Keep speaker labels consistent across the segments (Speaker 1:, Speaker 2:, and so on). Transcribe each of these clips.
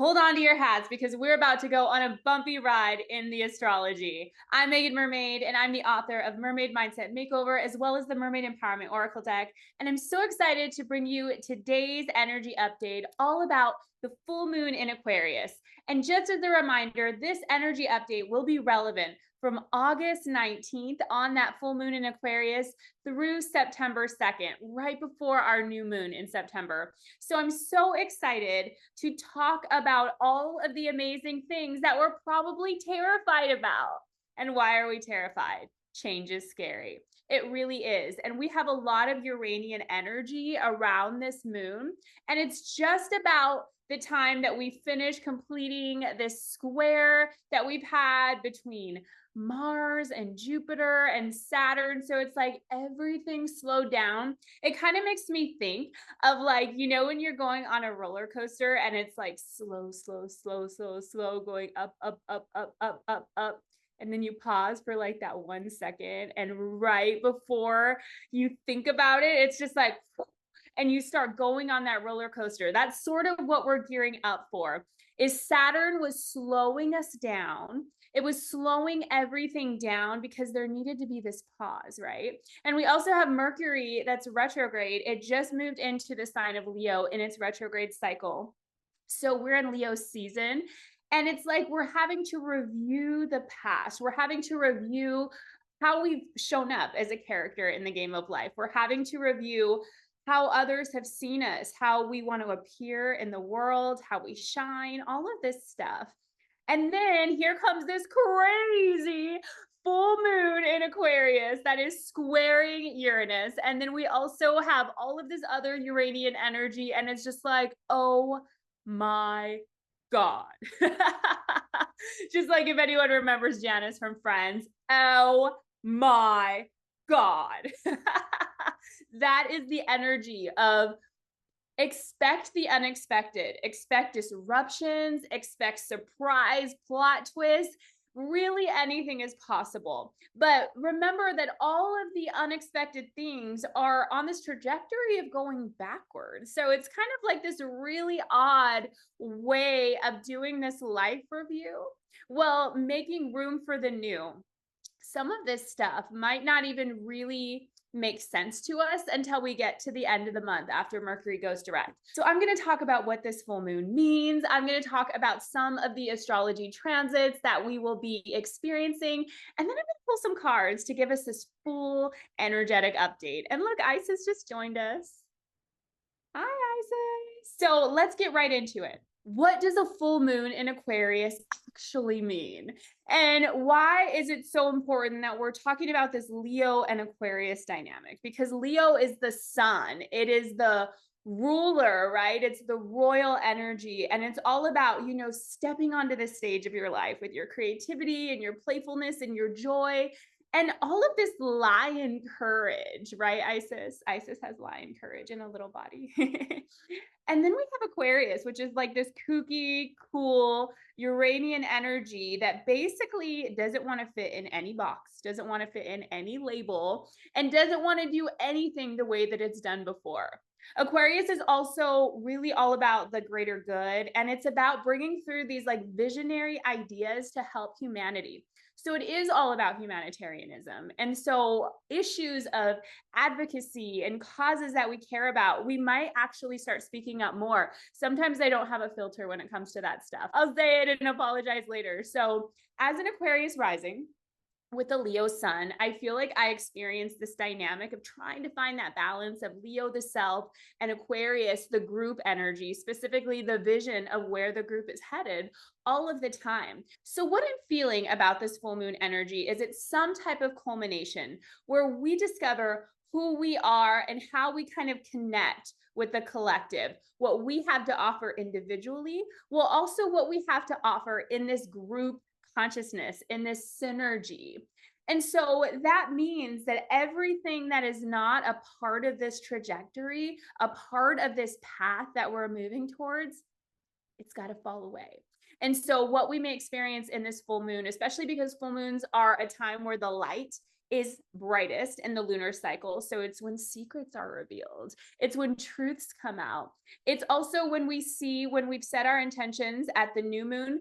Speaker 1: hold on to your hats because we're about to go on a bumpy ride in the astrology. I'm Megan Mermaid, and I'm the author of Mermaid Mindset Makeover, as well as the Mermaid Empowerment Oracle deck. And I'm so excited to bring you today's energy update all about the full moon in Aquarius. And just as a reminder, this energy update will be relevant from August 19th on that full moon in Aquarius through September 2nd, right before our new moon in September. So I'm so excited to talk about all of the amazing things that we're probably terrified about. And why are we terrified? Change is scary. It really is. And we have a lot of Uranian energy around this moon. And it's just about the time that we finish completing this square that we've had between Mars and Jupiter and Saturn. So it's like everything slowed down. It kind of makes me think of, like, you know, when you're going on a roller coaster and it's like slow, slow, slow, slow, slow, going up, up, up, up, up, up, up. And then you pause for like that 1 second. And right before you think about it, it's just like, and you start going on that roller coaster. That's sort of what we're gearing up for. Is Saturn was slowing us down. It was slowing everything down because there needed to be this pause, right? And we also have Mercury that's retrograde. It just moved into the sign of Leo in its retrograde cycle. So we're in Leo season. And it's like we're having to review the past. We're having to review how we've shown up as a character in the game of life. We're having to review how others have seen us, how we want to appear in the world, how we shine, all of this stuff. And then here comes this crazy full moon in Aquarius that is squaring Uranus. And then we also have all of this other Uranian energy. And it's just like, oh my God. Just like if anyone remembers Janice from Friends, oh my God. That is the energy of expect the unexpected, expect disruptions, expect surprise plot twists. Really, anything is possible. But remember that all of the unexpected things are on this trajectory of going backwards. So it's kind of like this really odd way of doing this life review. Well, making room for the new. Some of this stuff might not even really make sense to us until we get to the end of the month after Mercury goes direct. So I'm going to talk about what this full moon means. I'm going to talk about some of the astrology transits that we will be experiencing. And then I'm going to pull some cards to give us this full energetic update. And look, Isis just joined us. Hi, Isis. So let's get right into it. What does a full moon in Aquarius actually mean? And why is it so important that we're talking about this Leo and Aquarius dynamic? Because Leo is the sun. It is the ruler, right? It's the royal energy. And it's all about, you know, stepping onto the stage of your life with your creativity and your playfulness and your joy. And all of this lion courage, right, Isis? Isis has lion courage in a little body. And then we have Aquarius, which is like this kooky, cool Uranian energy that basically doesn't want to fit in any box, doesn't want to fit in any label, and doesn't want to do anything the way that it's done before. Aquarius is also really all about the greater good, and it's about bringing through these like visionary ideas to help humanity. So it is all about humanitarianism. And so issues of advocacy and causes that we care about, we might actually start speaking up more. Sometimes I don't have a filter when it comes to that stuff. I'll say it and apologize later. So as an Aquarius rising, with the Leo sun, I feel like I experienced this dynamic of trying to find that balance of Leo, the self, and Aquarius, the group energy, specifically the vision of where the group is headed all of the time. So what I'm feeling about this full moon energy is it's some type of culmination where we discover who we are and how we kind of connect with the collective, what we have to offer individually, well, also what we have to offer in this group consciousness, in this synergy. And so that means that everything that is not a part of this trajectory, a part of this path that we're moving towards, it's got to fall away. And so what we may experience in this full moon, especially because full moons are a time where the light is brightest in the lunar cycle. So it's when secrets are revealed. It's when truths come out. It's also when we've set our intentions at the new moon.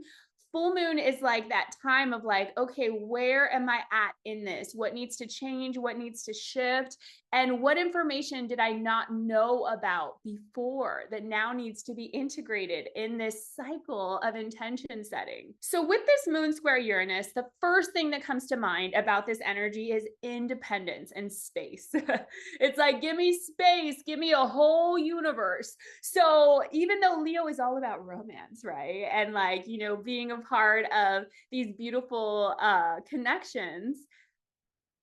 Speaker 1: Full moon is like that time of like, okay, where am I at in this? What needs to change? What needs to shift? And what information did I not know about before that now needs to be integrated in this cycle of intention setting? So, with this moon square Uranus, the first thing that comes to mind about this energy is independence and space. It's like, give me space, give me a whole universe. So, even though Leo is all about romance, right? And like, being a part of these beautiful connections,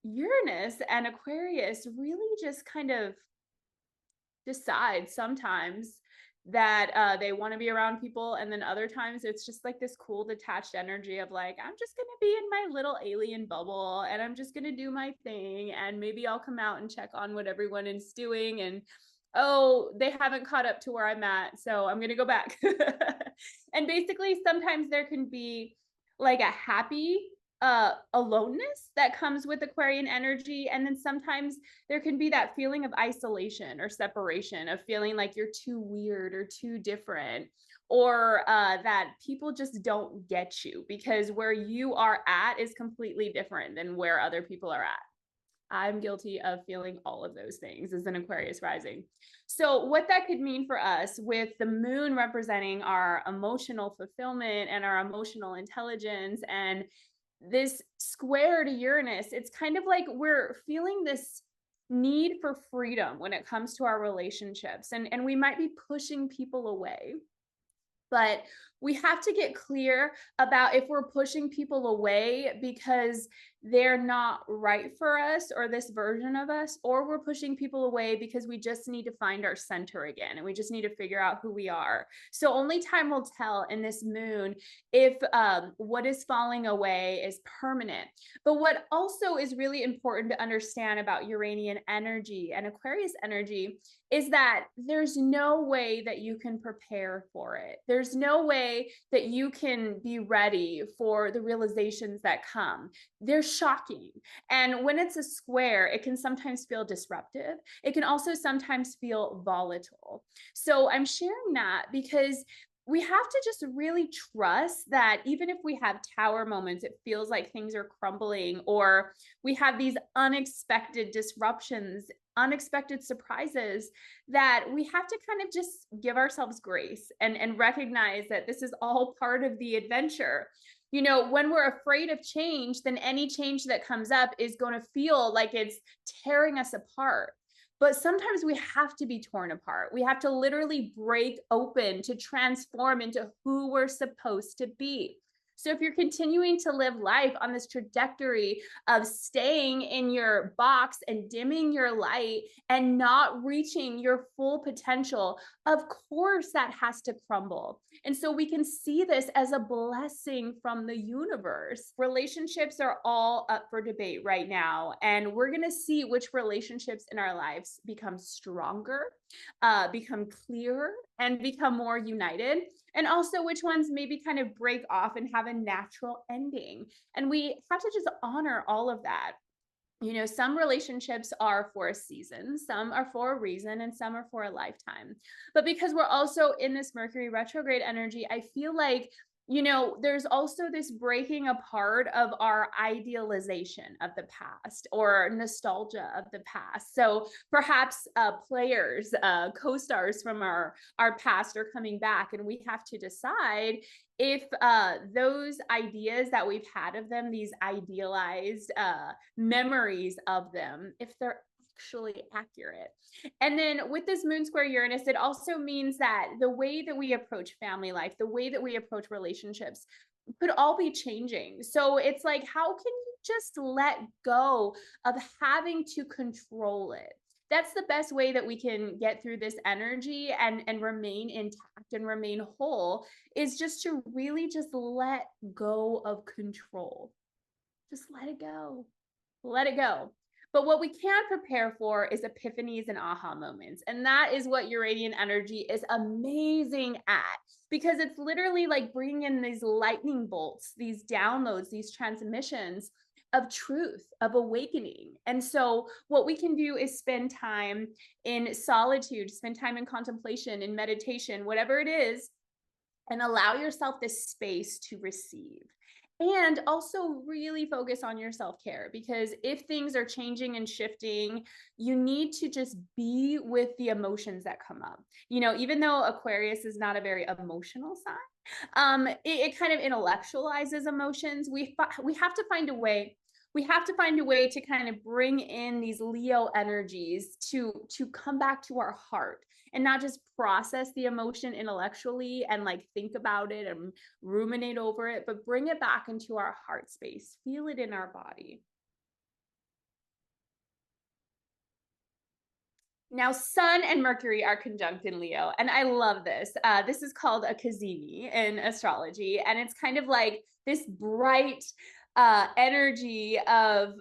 Speaker 1: Uranus and Aquarius really just kind of decide sometimes that they want to be around people, and then other times it's just like this cool detached energy of like, I'm just going to be in my little alien bubble and I'm just going to do my thing, and maybe I'll come out and check on what everyone is doing, and oh, they haven't caught up to where I'm at, so I'm going to go back. And basically sometimes there can be like a happy aloneness that comes with Aquarian energy, and then sometimes there can be that feeling of isolation or separation, of feeling like you're too weird or too different, or that people just don't get you because where you are at is completely different than where other people are at. I'm guilty of feeling all of those things as an Aquarius rising. So, what that could mean for us, with the moon representing our emotional fulfillment and our emotional intelligence, and this square to Uranus, it's kind of like we're feeling this need for freedom when it comes to our relationships. And we might be pushing people away, but we have to get clear about if we're pushing people away because they're not right for us or this version of us, or we're pushing people away because we just need to find our center again and we just need to figure out who we are. So only time will tell in this moon if what is falling away is permanent. But what also is really important to understand about Uranian energy and Aquarius energy is that there's no way that you can prepare for it. There's no way that you can be ready for the realizations that come. They're shocking. And when it's a square, it can sometimes feel disruptive. It can also sometimes feel volatile. So I'm sharing that because we have to just really trust that even if we have tower moments, it feels like things are crumbling, or we have these unexpected disruptions, unexpected surprises, that we have to kind of just give ourselves grace and recognize that this is all part of the adventure. When we're afraid of change, then any change that comes up is going to feel like it's tearing us apart. But sometimes we have to be torn apart. We have to literally break open to transform into who we're supposed to be. So if you're continuing to live life on this trajectory of staying in your box and dimming your light and not reaching your full potential, of course that has to crumble. And so we can see this as a blessing from the universe. Relationships are all up for debate right now, and we're going to see which relationships in our lives become stronger, become clearer, and become more united, and also which ones maybe kind of break off and have a natural ending. And we have to just honor all of that. Some relationships are for a season, some are for a reason, and some are for a lifetime. But because we're also in this Mercury retrograde energy, I feel like there's also this breaking apart of our idealization of the past or nostalgia of the past. So perhaps players, co-stars from our past are coming back, and we have to decide if those ideas that we've had of them, these idealized memories of them, if they're actually accurate. And then with this moon square Uranus, it also means that the way that we approach family life, the way that we approach relationships could all be changing. So it's like, how can you just let go of having to control it? That's the best way that we can get through this energy and remain intact and remain whole, is just to really just let go of control. Just let it go. Let it go. But what we can prepare for is epiphanies and aha moments. And that is what Uranian energy is amazing at, because it's literally like bringing in these lightning bolts, these downloads, these transmissions of truth, of awakening. And so what we can do is spend time in solitude, spend time in contemplation, in meditation, whatever it is, and allow yourself this space to receive. And also really focus on your self-care, because if things are changing and shifting, you need to just be with the emotions that come up. You know, even though Aquarius is not a very emotional sign, it kind of intellectualizes emotions. We have to find a way. We have to find a way to kind of bring in these Leo energies to come back to our heart and not just process the emotion intellectually and like think about it and ruminate over it, but bring it back into our heart space, feel it in our body. Now, Sun and Mercury are conjunct in Leo, and I love this. This is called a cazimi in astrology, and it's kind of like this bright energy of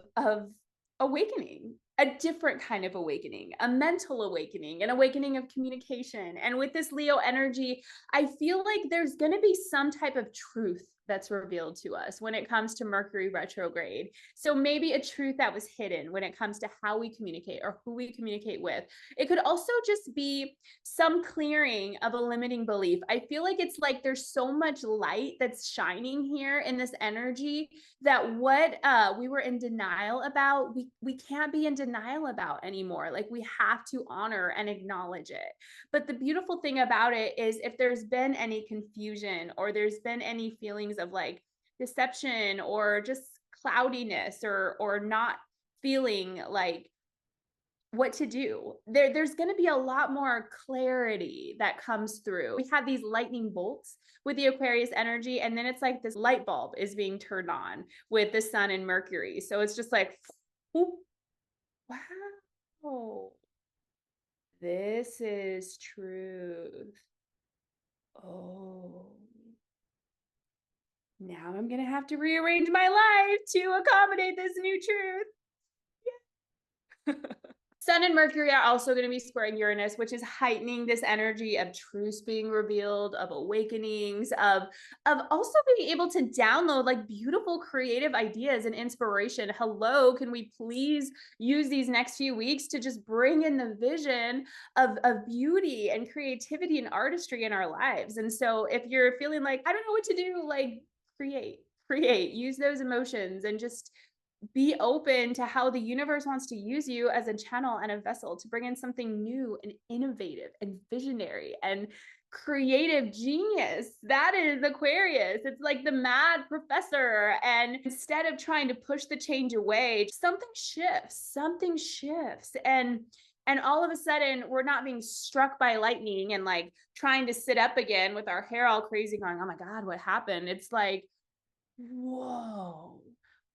Speaker 1: awakening, a different kind of awakening, a mental awakening, an awakening of communication. And with this Leo energy, I feel like there's going to be some type of truth that's revealed to us when it comes to Mercury retrograde. So maybe a truth that was hidden when it comes to how we communicate or who we communicate with. It could also just be some clearing of a limiting belief. I feel like it's like there's so much light that's shining here in this energy that what we were in denial about, we can't be in denial about anymore. Like we have to honor and acknowledge it. But the beautiful thing about it is if there's been any confusion or there's been any feelings of like deception or just cloudiness or not feeling like what to do, there's going to be a lot more clarity that comes through. We have these lightning bolts with the Aquarius energy, and then it's like this light bulb is being turned on with the Sun and Mercury. So it's just like, ooh, wow, this is truth. Oh, now I'm going to have to rearrange my life to accommodate this new truth. Yeah. Sun and Mercury are also going to be squaring Uranus, which is heightening this energy of truths being revealed, of awakenings, of also being able to download like beautiful creative ideas and inspiration. Hello, can we please use these next few weeks to just bring in the vision of beauty and creativity and artistry in our lives? And so if you're feeling like, I don't know what to do, like create, use those emotions and just be open to how the universe wants to use you as a channel and a vessel to bring in something new and innovative and visionary and creative genius. That is Aquarius. It's like the mad professor. And instead of trying to push the change away, something shifts. And all of a sudden we're not being struck by lightning and like trying to sit up again with our hair all crazy going, oh my God, what happened? It's like, whoa,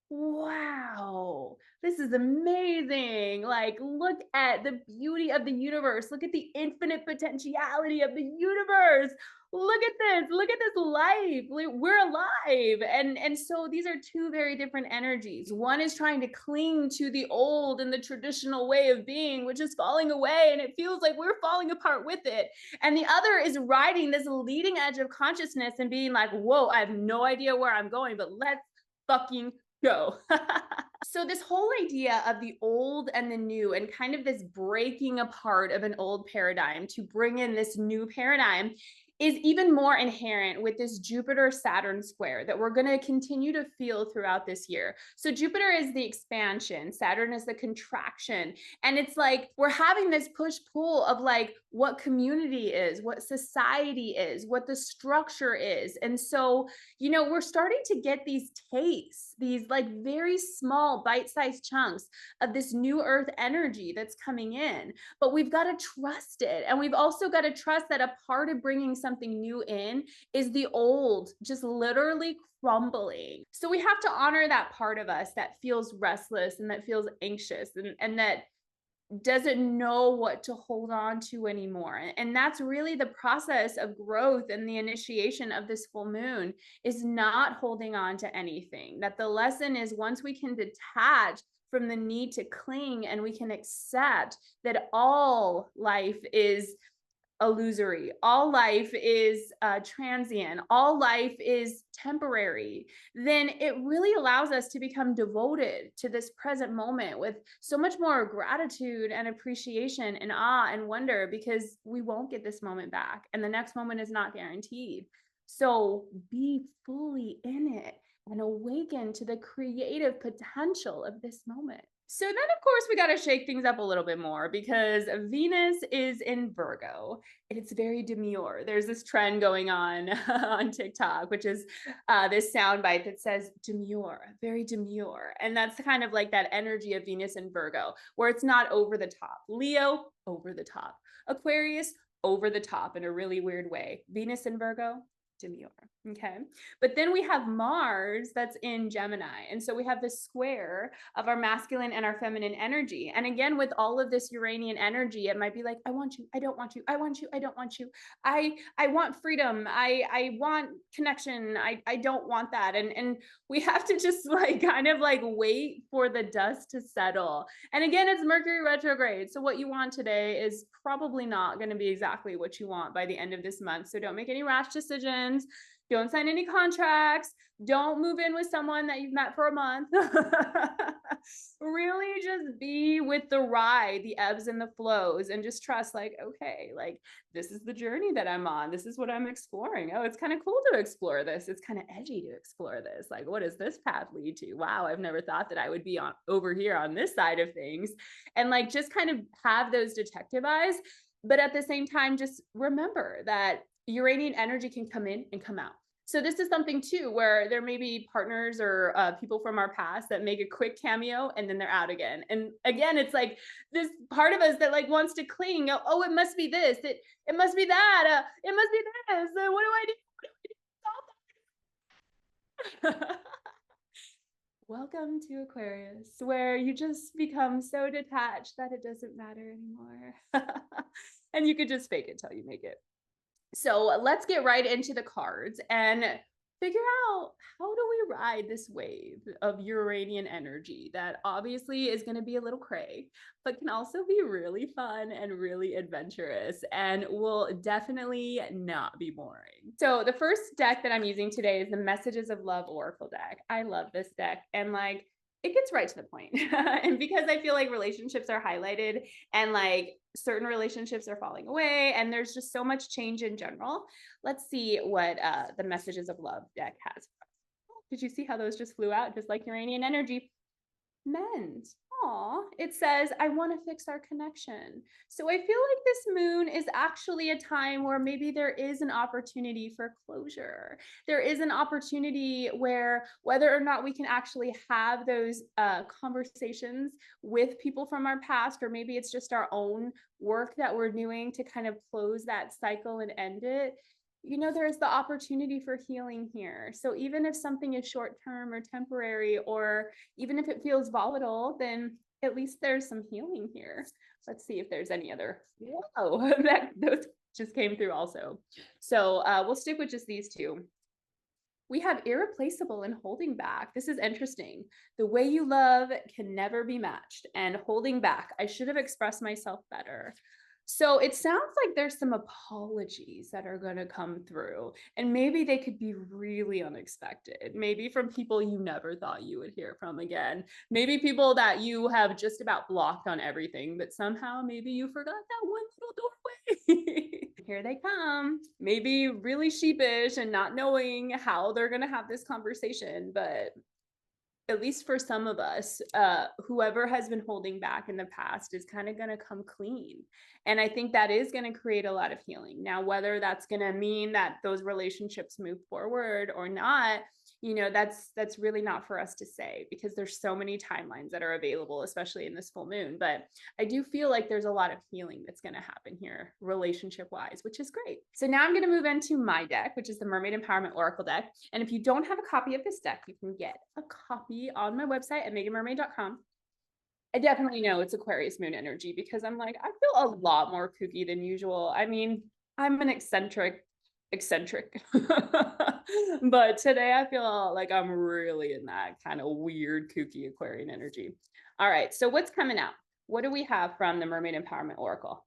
Speaker 1: wow, this is amazing. Like, look at the beauty of the universe. Look at the infinite potentiality of the universe. Look at this. Look at this life. We're alive. And so these are two very different energies. One is trying to cling to the old and the traditional way of being, which is falling away. And it feels like we're falling apart with it. And the other is riding this leading edge of consciousness and being like, whoa, I have no idea where I'm going, but let's fucking go. So this whole idea of the old and the new and kind of this breaking apart of an old paradigm to bring in this new paradigm is even more inherent with this Jupiter-Saturn square that we're going to continue to feel throughout this year. So Jupiter is the expansion, Saturn is the contraction. And it's like we're having this push-pull of like what community is, what society is, what the structure is. And so, you know, we're starting to get these tastes, these like very small bite-sized chunks of this new earth energy that's coming in. But we've got to trust it. And we've also got to trust that a part of bringing something new in is the old just literally crumbling. So we have to honor that part of us that feels restless and that feels anxious and that doesn't know what to hold on to anymore. And that's really the process of growth and the initiation of this full moon is not holding on to anything. That the lesson is once we can detach from the need to cling and we can accept that all life is illusory. All life is transient. All life is temporary. Then it really allows us to become devoted to this present moment with so much more gratitude and appreciation and awe and wonder, because we won't get this moment back and the next moment is not guaranteed. So be fully in it and awaken to the creative potential of this moment. So then, of course, we got to shake things up a little bit more because Venus is in Virgo and it's very demure. There's this trend going on on TikTok, which is this soundbite that says demure, very demure. And that's kind of like that energy of Venus in Virgo, where it's not over the top. Leo, over the top. Aquarius, over the top in a really weird way. Venus in Virgo, demure. Okay. But then we have Mars that's in Gemini. And so we have this square of our masculine and our feminine energy. And again, with all of this Uranian energy, it might be like, I want you, I don't want you, I want you, I don't want you. I want freedom. I want connection. I don't want that. And we have to just like kind of like wait for the dust to settle. And again, it's Mercury retrograde. So what you want today is probably not going to be exactly what you want by the end of this month. So don't make any rash decisions. Don't sign any contracts. Don't move in with someone that you've met for a month. Really just be with the ride, the ebbs and the flows, and just trust like, okay, like this is the journey that I'm on. This is what I'm exploring. Oh, it's kind of cool to explore this. It's kind of edgy to explore this. Like, what does this path lead to? Wow, I've never thought that I would be on over here on this side of things. And like just kind of have those detective eyes. But at the same time, just remember that Uranian energy can come in and come out. So this is something too, where there may be partners or people from our past that make a quick cameo and then they're out again. And again, it's like this part of us that like wants to cling. Oh, it must be this. It must be that. It must be this. What do I do? Welcome to Aquarius, where you just become so detached that it doesn't matter anymore. And you could just fake it till you make it. So let's get right into the cards and figure out, how do we ride this wave of Uranian energy that obviously is going to be a little cray, but can also be really fun and really adventurous and will definitely not be boring. So the first deck that I'm using today is the Messages of Love Oracle deck. I love this deck, and like it gets right to the point. And because I feel like relationships are highlighted and like certain relationships are falling away and there's just so much change in general, let's see what the Messages of Love deck has. Did you see how those just flew out just like Uranian energy? Men's. Aw, it says, I want to fix our connection. So I feel like this moon is actually a time where maybe there is an opportunity for closure. There is an opportunity where whether or not we can actually have those conversations with people from our past, or maybe it's just our own work that we're doing to kind of close that cycle and end it. You know, there's the opportunity for healing here. So even if something is short term or temporary, or even if it feels volatile, then at least there's some healing here. Let's see if there's any other. Whoa, those just came through also. So we'll stick with just these two. We have irreplaceable and holding back. This is interesting. The way you love can never be matched, and holding back. I should have expressed myself better. So it sounds like there's some apologies that are going to come through, and maybe they could be really unexpected. Maybe from people you never thought you would hear from again. Maybe people that you have just about blocked on everything, but somehow maybe you forgot that one little doorway. Here they come. Maybe really sheepish and not knowing how they're going to have this conversation, but at least for some of us, whoever has been holding back in the past is kind of going to come clean. And I think that is going to create a lot of healing. Now, whether that's going to mean that those relationships move forward or not, you know, that's really not for us to say, because there's so many timelines that are available, especially in this full moon. But I do feel like there's a lot of healing that's going to happen here relationship wise, which is great. So now I'm going to move into my deck, which is the Mermaid Empowerment Oracle deck. And if you don't have a copy of this deck, you can get a copy on my website at meganmermaid.com. I definitely know it's Aquarius moon energy, because I'm like, I feel a lot more kooky than usual. I mean, I'm an eccentric, but today I feel like I'm really in that kind of weird, kooky Aquarian energy. All right, so what's coming out? What do we have from the Mermaid Empowerment Oracle?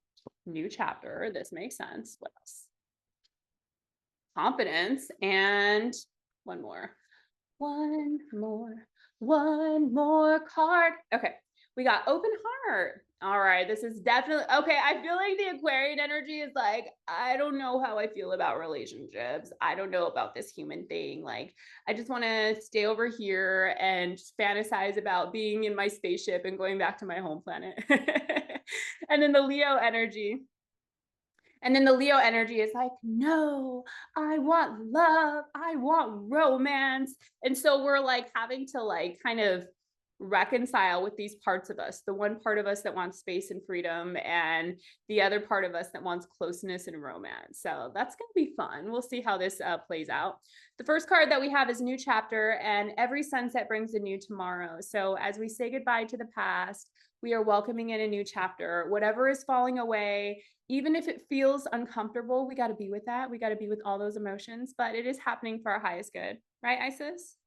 Speaker 1: new chapter. This makes sense. What else? Confidence, and one more. One more card. Okay, we got open heart. All right, this is definitely okay. I feel like the Aquarian energy is like, I don't know how I feel about relationships. I don't know about this human thing. Like, I just want to stay over here and just fantasize about being in my spaceship and going back to my home planet. And then the Leo energy. And then the Leo energy is like, no, I want love. I want romance. And so we're like having to like kind of reconcile with these parts of us, the one part of us that wants space and freedom, and the other part of us that wants closeness and romance. So that's going to be fun. We'll see how this plays out. The first card that we have is new chapter, and every sunset brings a new tomorrow. So as we say goodbye to the past, we are welcoming in a new chapter. Whatever is falling away, even if it feels uncomfortable, we got to be with that. We got to be with all those emotions, but it is happening for our highest good. Right, Isis?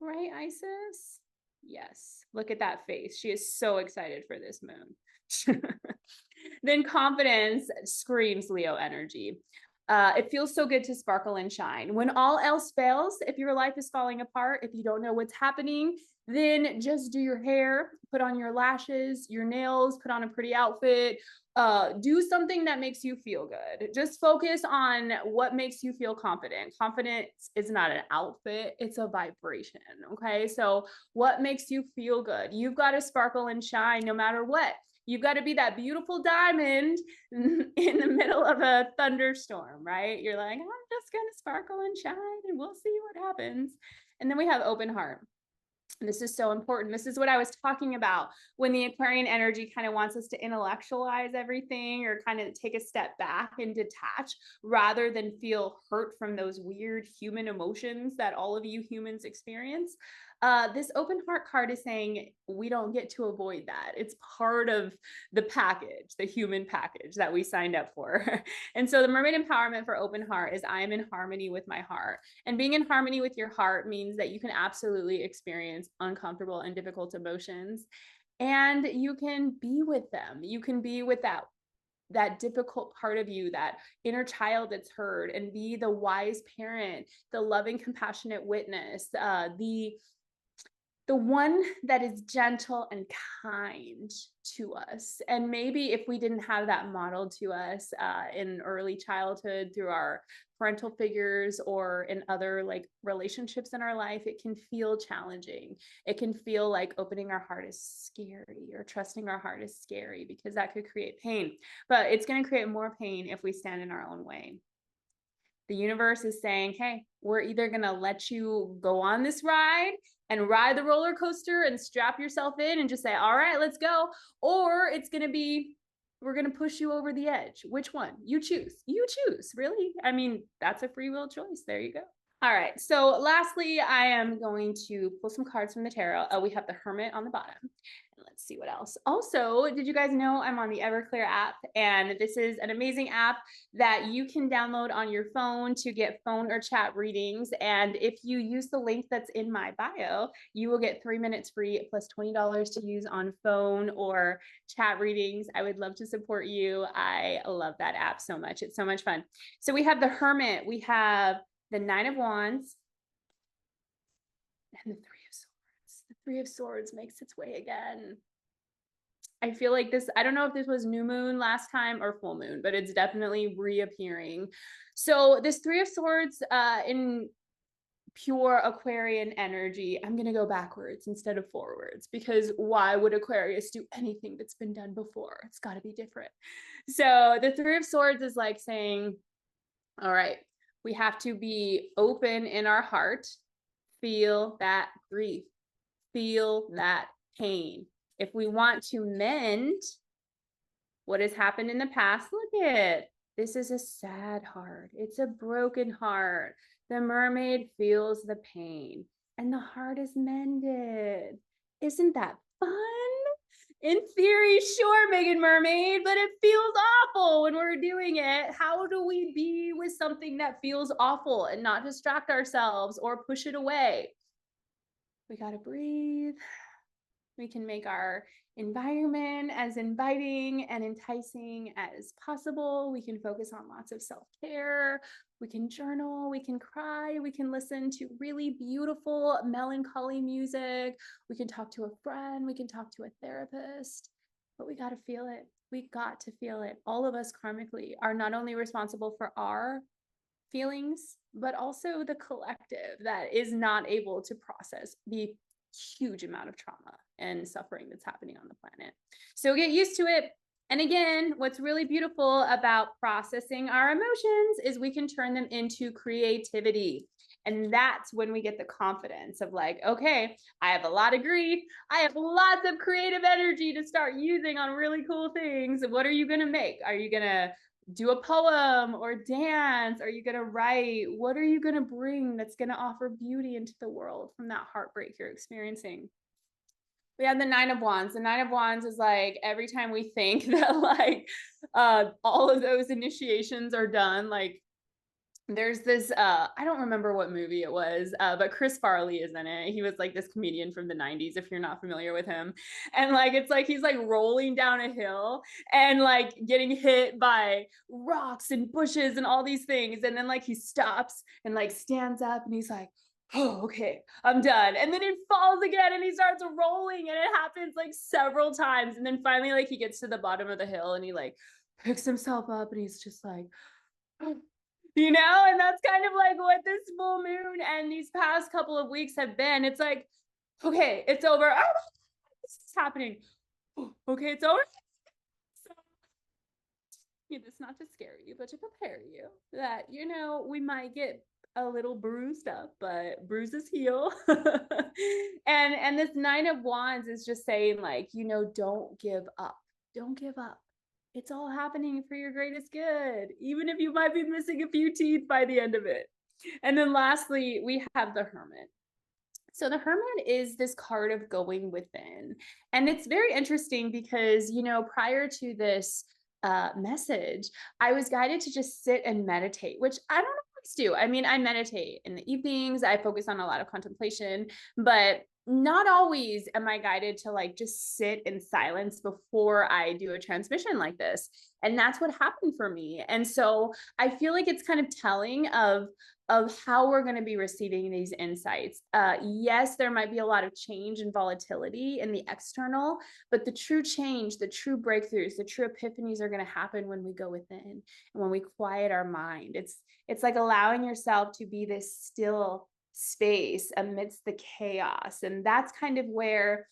Speaker 1: Right, Isis? Yes. Look at that face. She is so excited for this moon. Then confidence screams Leo energy. It feels so good to sparkle and shine. When all else fails, if your life is falling apart, if you don't know what's happening, then just do your hair, put on your lashes, your nails, put on a pretty outfit, do something that makes you feel good. Just focus on what makes you feel confident. Confidence is not an outfit, it's a vibration. Okay. So, what makes you feel good? You've got to sparkle and shine no matter what. You've got to be that beautiful diamond in the middle of a thunderstorm, right? You're like, I'm just going to sparkle and shine and we'll see what happens. And then we have open heart. And this is so important. This is what I was talking about when the Aquarian energy kind of wants us to intellectualize everything or kind of take a step back and detach rather than feel hurt from those weird human emotions that all of you humans experience. This open heart card is saying we don't get to avoid that. It's part of the package, the human package that we signed up for. And so the mermaid empowerment for open heart is I am in harmony with my heart. And being in harmony with your heart means that you can absolutely experience uncomfortable and difficult emotions, and you can be with them. You can be with that difficult part of you, that inner child that's heard, and be the wise parent, the loving, compassionate witness, the one that is gentle and kind to us. And maybe if we didn't have that modeled to us in early childhood through our parental figures or in other like relationships in our life, it can feel challenging. It can feel like opening our heart is scary or trusting our heart is scary because that could create pain. But it's going to create more pain if we stand in our own way. The universe is saying, hey, we're either going to let you go on this ride and ride the roller coaster and strap yourself in and just say, all right, let's go. Or it's going to be, we're going to push you over the edge. Which one? You choose. You choose, really. I mean, that's a free will choice. There you go. All right. So lastly, I am going to pull some cards from the tarot. We have the Hermit on the bottom. Let's see what else. Also, did you guys know I'm on the Everclear app? And this is an amazing app that you can download on your phone to get phone or chat readings. And if you use the link that's in my bio, you will get 3 minutes free plus $20 to use on phone or chat readings. I would love to support you. I love that app so much. It's so much fun. So we have the Hermit. We have the Nine of Wands and the Three of Swords. The Three of Swords makes its way again. I feel like this, I don't know if this was new moon last time or full moon, but it's definitely reappearing. So this Three of Swords in pure Aquarian energy, I'm going to go backwards instead of forwards, because why would Aquarius do anything that's been done before? It's got to be different. So the Three of Swords is like saying, all right, we have to be open in our heart, feel that grief, feel that pain. If we want to mend what has happened in the past, look at this is a sad heart. It's a broken heart. The mermaid feels the pain and the heart is mended. Isn't that fun? In theory, sure, Megan Mermaid, but it feels awful when we're doing it. How do we be with something that feels awful and not distract ourselves or push it away? We got to breathe. We can make our environment as inviting and enticing as possible. We can focus on lots of self-care. We can journal, we can cry, we can listen to really beautiful melancholy music. We can talk to a friend, we can talk to a therapist, but we got to feel it. We got to feel it. All of us karmically are not only responsible for our feelings, but also the collective that is not able to process the huge amount of trauma and suffering that's happening on the planet. So get used to it. And again, what's really beautiful about processing our emotions is we can turn them into creativity. And that's when we get the confidence of like, okay, I have a lot of grief. I have lots of creative energy to start using on really cool things. What are you going to make? Are you going to do a poem or dance? Are you going to write? What are you going to bring that's going to offer beauty into the world from that heartbreak you're experiencing? We have the Nine of Wands. The Nine of Wands is like every time we think that like all of those initiations are done, like there's this I don't remember what movie it was, but Chris Farley is in it. He was like this comedian from the 90s, if you're not familiar with him. And like it's like he's like rolling down a hill and like getting hit by rocks and bushes and all these things, and then like he stops and like stands up and he's like, oh, okay, I'm done. And then it falls again and he starts rolling, and it happens like several times. And then finally like he gets to the bottom of the hill and he like picks himself up and he's just like, you know, and that's kind of like what this full moon and these past couple of weeks have been. It's like, okay, it's over. Oh, this is happening. Oh, okay, it's over. So, it's not to scare you, but to prepare you that, you know, we might get a little bruised up, but bruises heal. And this Nine of Wands is just saying like, you know, don't give up. Don't give up. It's all happening for your greatest good, even if you might be missing a few teeth by the end of it. And then lastly, we have the Hermit. So the Hermit is this card of going within. And it's very interesting because, you know, prior to this message, I was guided to just sit and meditate, which I don't always do. I mean, I meditate in the evenings, I focus on a lot of contemplation, but not always am I guided to like just sit in silence before I do a transmission like this. And that's what happened for me. And so I feel like it's kind of telling of how we're going to be receiving these insights. Yes, there might be a lot of change and volatility in the external, but the true change, the true breakthroughs, the true epiphanies are going to happen when we go within and when we quiet our mind. It's like allowing yourself to be this still space amidst the chaos. And that's kind of where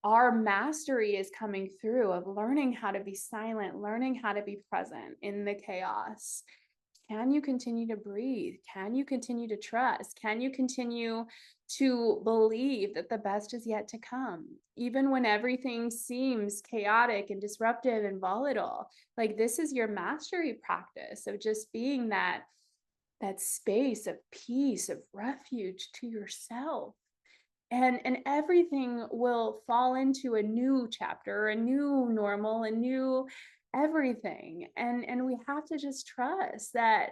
Speaker 1: our mastery is coming through, of learning how to be silent, learning how to be present in the chaos. Can you continue to breathe? Can you continue to trust? Can you continue to believe that the best is yet to come? Even when everything seems chaotic and disruptive and volatile, like this is your mastery practice of just being that space of peace, of refuge to yourself. And everything will fall into a new chapter, a new normal, a new everything. And we have to just trust that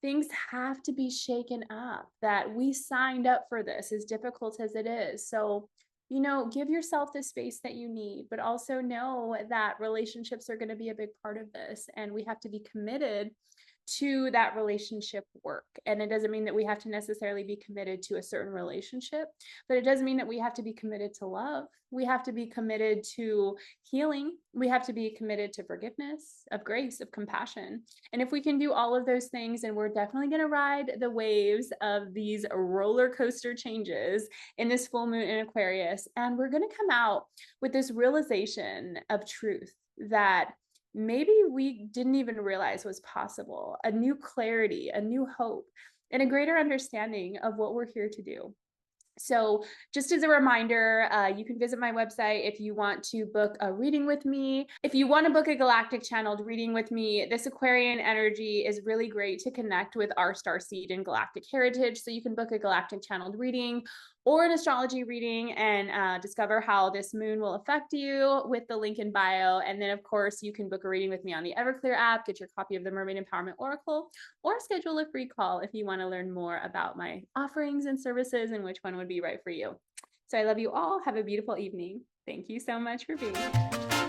Speaker 1: things have to be shaken up, that we signed up for this, as difficult as it is. So, you know, give yourself the space that you need, but also know that relationships are going to be a big part of this, and we have to be committed to that relationship work. And it doesn't mean that we have to necessarily be committed to a certain relationship, but it does mean that we have to be committed to love. We have to be committed to healing. We have to be committed to forgiveness, of grace, of compassion. And if we can do all of those things, and we're definitely going to ride the waves of these roller coaster changes in this full moon in Aquarius, and we're going to come out with this realization of truth that maybe we didn't even realize was possible, a new clarity, a new hope, and a greater understanding of what we're here to do. So just as a reminder, you can visit my website if you want to book a reading with me. If you want to book a galactic channeled reading with me, this Aquarian energy is really great to connect with our star seed and galactic heritage. So you can book a galactic channeled reading or an astrology reading and discover how this moon will affect you with the link in bio. And then, of course, you can book a reading with me on the Everclear app, get your copy of the Mermaid Empowerment Oracle, or schedule a free call if you want to learn more about my offerings and services and which one would be right for you. So I love you all. Have a beautiful evening. Thank you so much for being here.